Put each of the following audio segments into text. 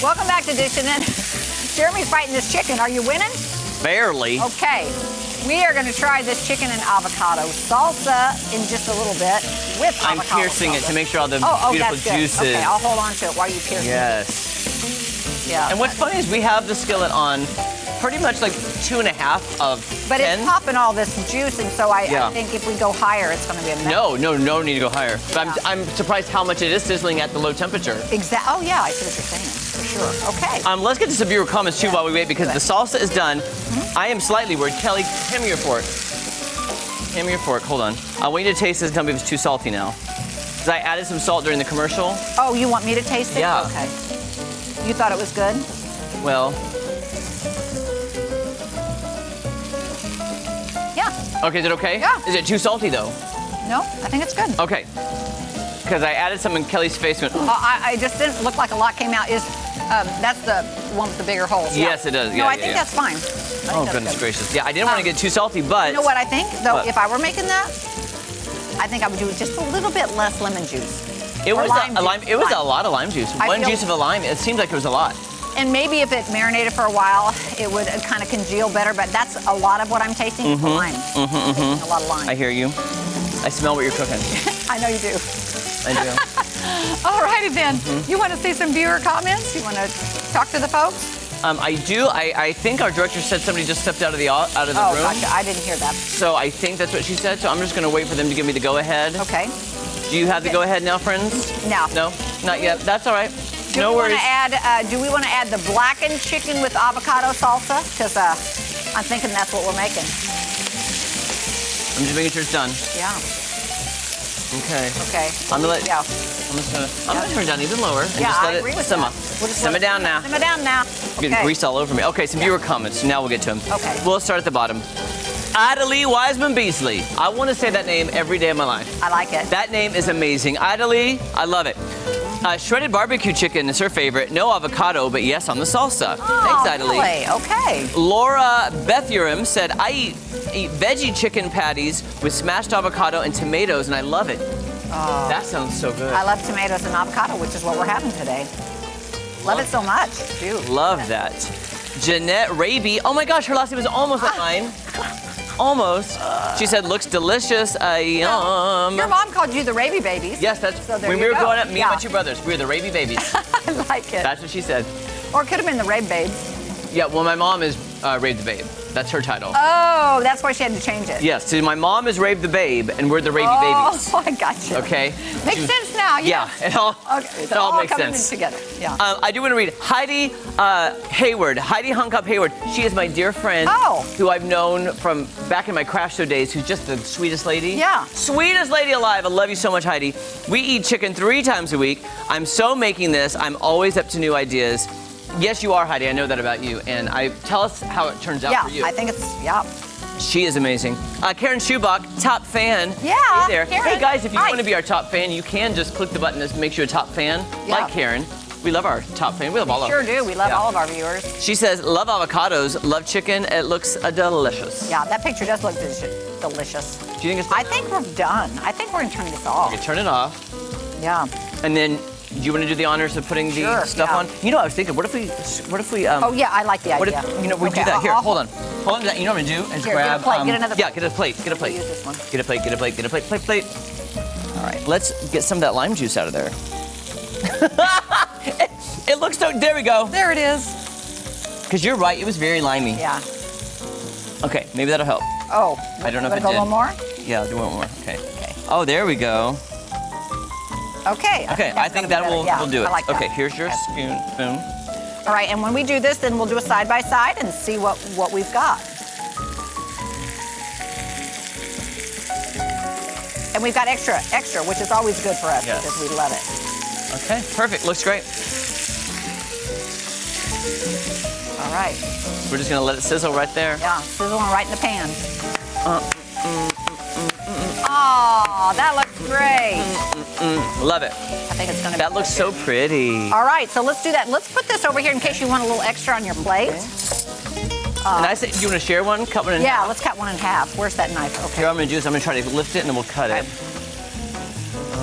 Welcome back to Dishin'. Jeremy's fighting this chicken. Are you winning? Barely. Okay. We are going to try this chicken and avocado salsa in just a little bit with avocado. I'm piercing it to make sure all the beautiful that's good. juices. Okay, I'll hold on to it while you pierce it. Yes. Yeah. And what's funny is we have the skillet on pretty much like 2.5 of But 10. it's popping all this juice, and so I think if we go higher, it's going to be a mess. No need to go higher. But I'm surprised how much it is sizzling at the low temperature. Exactly. Oh, yeah, I see what you're saying, for sure. Okay. Let's get to some viewer comments, too, while we wait, because the salsa is done. I am slightly worried. Kelly, hand me your fork. Hand me your fork. Hold on. I want you to taste this and tell me if it's too salty now. Because I added some salt during the commercial. Oh, you want me to taste it? Yeah. Okay. You thought it was good? Well. Yeah. Okay, is it okay? Yeah. Is it too salty, though? No, I think it's good. Okay. Because I added some in Kelly's face. I just didn't look like a lot came out. That's the one with the bigger holes? Yeah. Yes, it does. No, I think that's fine. Oh, goodness gracious. Yeah, I didn't want to get too salty, but... You know what I think, though? If I were making that, I think I would do just a little bit less lemon juice. It was a lot of lime juice. One juice of a lime, it seemed like it was a lot. And maybe if it marinated for a while, it would kind of congeal better, but that's a lot of what I'm tasting is the lime. A lot of lime. I hear you. I smell what you're cooking. I know you do. I do. All righty then. You want to see some viewer comments? You want to talk to the folks? I do. I think our director said somebody just stepped out of the room. Oh, gotcha. I didn't hear that. So I think that's what she said. So I'm just going to wait for them to give me the go-ahead. Okay. Do you have the go-ahead now, friends? No. No? Not yet. That's all right. No worries. Do we want to add the blackened chicken with avocado salsa? Because I'm thinking that's what we're making. I'm just making sure it's done. Yeah. Okay. Okay. I'm gonna turn it down even lower and just let it simmer. Simmer down now. Simmer down now. Okay. Getting grease all over me. Okay, some viewer comments. Now we'll get to them. Okay. We'll start at the bottom. Idalee Wiseman Beasley. I want to say that name every day of my life. I like it. That name is amazing. Idalee, I love it. Shredded barbecue chicken is her favorite. No avocado, but yes on the salsa. Oh, thanks, Idalee. Really? Okay. Laura Bethurum said, I eat veggie chicken patties with smashed avocado and tomatoes, and I love it. Oh. That sounds so good. I love tomatoes and avocado, which is what we're having today. Love it so much. Dude. Love that. Jeanette Raby. Oh my gosh, her last name is almost like mine. Almost. She said, looks delicious. Yum. Your mom called you the Raby Babies. Yes, that's when we were growing up, me and my two brothers, we were the Raby Babies. I like it. That's what she said. Or it could have been the Rabe Babes. Yeah, well, my mom is Rabe the Babe. That's her title. Oh, that's why she had to change it. Yes, so my mom is Rabe the Babe, and we're the Raby Babies. Oh, I got you. Okay. Makes sense now. Yeah, it all makes sense. Together. Yeah. I do want to read Heidi Hayward. Heidi Hunkup Hayward. She is my dear friend who I've known from back in my Crash Show days, who's just the sweetest lady. Yeah. Sweetest lady alive. I love you so much, Heidi. We eat chicken 3 times a week. I'm so making this. I'm always up to new ideas. Yes, you are, Heidi. I know that about you. And tell us how it turns out for you. Yeah, I think it's, She is amazing. Karen Schubach, top fan. Yeah, Hey there. Karen. Hey, guys, if you want to be our top fan, you can just click the button to make you a top fan, like Karen. We love our top fan. We love all of them. Sure do. We love all of our viewers. She says, love avocados, love chicken. It looks delicious. Yeah, that picture does look delicious. Do you think it's done? I think we're done. I think we're going to turn this off. Okay, turn it off. Yeah. And then, do you want to do the honors of putting the stuff on? You know, I was thinking, what if we? Oh yeah, I like the idea. What if, we do that here? Hold on. You know what I'm gonna do is grab. Get a plate. Get another plate. Yeah, get a plate. Get a plate. Use this one. Get a plate. Get a plate. Get a plate. Plate. All right. Let's get some of that lime juice out of there. it looks so. There we go. There it is. Because you're right. It was very limey. Yeah. Okay, maybe that'll help. Oh. I don't know if it did. Go one more. Yeah, do one more. Okay. Oh, there we go. Okay. I think that will do it. I like that. Okay, here's your spoon. All right, and when we do this, then we'll do a side by side and see what we've got. And we've got extra, which is always good for us because we love it. Okay, perfect. Looks great. All right. We're just gonna let it sizzle right there. Yeah, sizzling right in the pan. Oh, that looks great. Love it. I think it's gonna. That looks so pretty. All right, so let's do that. Let's put this over here in case you want a little extra on your plate. And I say, do you want to share one? Cut one in half? Yeah, let's cut one in half. Where's that knife? Okay. Here, I'm going to do is I'm going to try to lift it and then we'll cut it.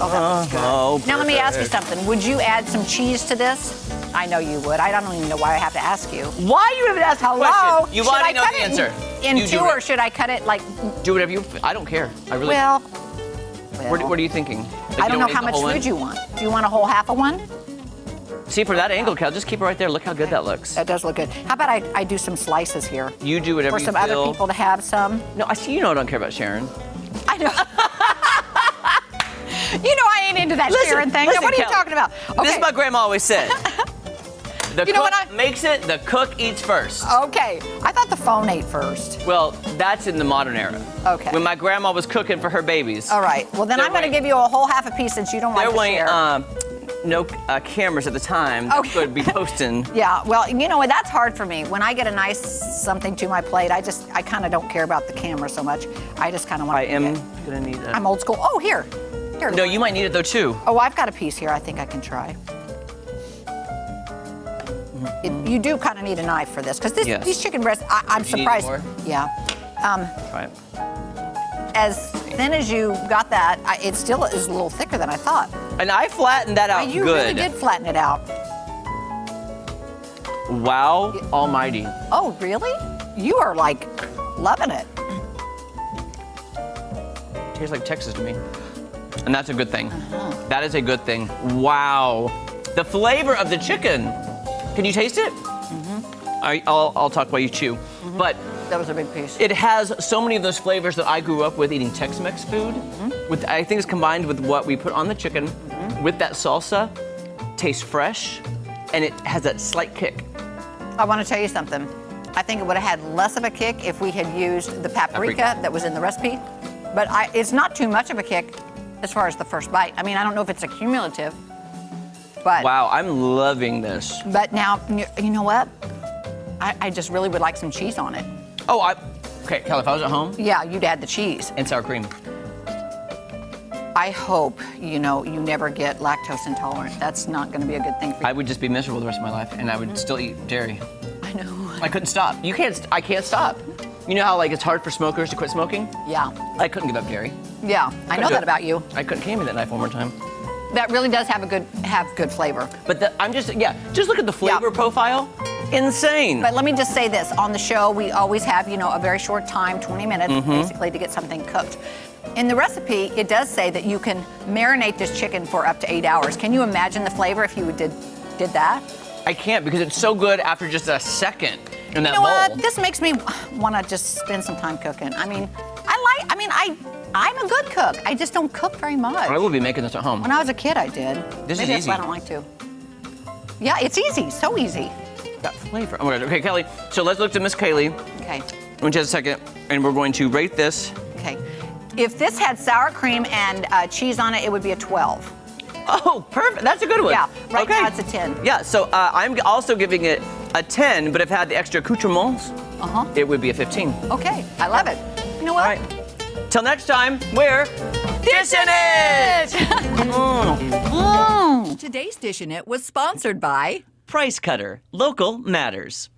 Oh, that looks good. Now let me ask you something. Would you add some cheese to this? I know you would. I don't even know why I have to ask you. Why you haven't asked a Hello? question? You Should I already know cut the it answer. In You two, do or it. should I cut it like? Do whatever you. I don't care. I really. Well, What are you thinking? Like, I don't know need how the much whole food one? you want. Do you want a whole half of one? See, for that angle, Cal, just keep it right there. Look how good that looks. That does look good. How about I do some slices here? You do whatever For you some feel. other people to have some. No, I see. You know I don't care about Sharon. I know. You know I ain't into that Sharon thing. listen, What are you Kel, talking about? Okay. This is what my grandma always said. The You know cook what makes it, the cook eats first. Okay. I thought the phone ate first. Well, that's in the modern era. Okay. When my grandma was cooking for her babies. All right. Well, then There I'm going to weren't- give you a whole half a piece since you don't like There to weren't share. no cameras at the time that Okay. could be posting. Yeah, well, you know what? That's hard for me. When I get a nice something to my plate, I kind of don't care about the camera so much. I just kind of want I to. am gonna need that. I'm old school. Oh, here. Here. No, you might need it though too. Oh, I've got a piece here. I think I can try. You do kind of need a knife for this because Yes. these chicken breasts. I'm You need surprised. more? Yeah. Try it. As thin as you got that, it still is a little thicker than I thought. And I flattened that out You good. really did flatten it out. Wow, almighty. Oh, really? You are like loving it. Tastes like Texas to me. And that's a good thing. Uh-huh. That is a good thing. Wow. The flavor of the chicken. Can you taste it? I'll talk while you chew. But That was a big piece. it has so many of those flavors that I grew up with eating Tex-Mex food. With I think it's combined with what we put on the chicken, with that salsa, tastes fresh, and it has that slight kick. I want to tell you something. I think it would have had less of a kick if we had used the paprika that was in the recipe. But it's not too much of a kick as far as the first bite. I mean, I don't know if it's a cumulative, but Wow, I'm loving this. but now you know what? I just really would like some cheese on it. Oh, okay, Kelly, if I was at home, Yeah, you'd add the cheese. and sour cream. I hope you never get lactose intolerant. That's not going to be a good thing for you. I would just be miserable the rest of my life, and I would still eat dairy. I know. I couldn't stop. I can't stop. You know how like it's hard for smokers to quit smoking? Yeah, I couldn't give up dairy. yeah. I know do that it. about you. I couldn't. Can you hand me that knife one more time? That really does have good flavor. But just look at the flavor profile. Insane. But let me just say this. On the show, we always have, a very short time, 20 minutes, basically, to get something cooked. In the recipe, it does say that you can marinate this chicken for up to 8 hours. Can you imagine the flavor if you did that? I can't because it's so good after just a second in that You know bowl. what? This makes me want to just spend some time cooking. I mean, I'm a good cook. I just don't cook very much. I will be making this at home. When I was a kid, I did. This Maybe is that's why I easy. don't like to. Yeah, it's easy. So easy. That flavor. Oh my God. Okay, Kelly. So let's look to Miss Kaylee Okay. in just a second, and we're going to rate this. Okay. If this had sour cream and cheese on it, it would be a 12. Oh, perfect. That's a good one. Yeah, right okay. now it's a 10. Yeah, so I'm also giving it a 10, but if it had the extra accoutrements, it would be a 15. Okay, I love it. You know what? All right. Till next time, we're dishing it! Today's Dishin' It was sponsored by Price Cutter. Local matters.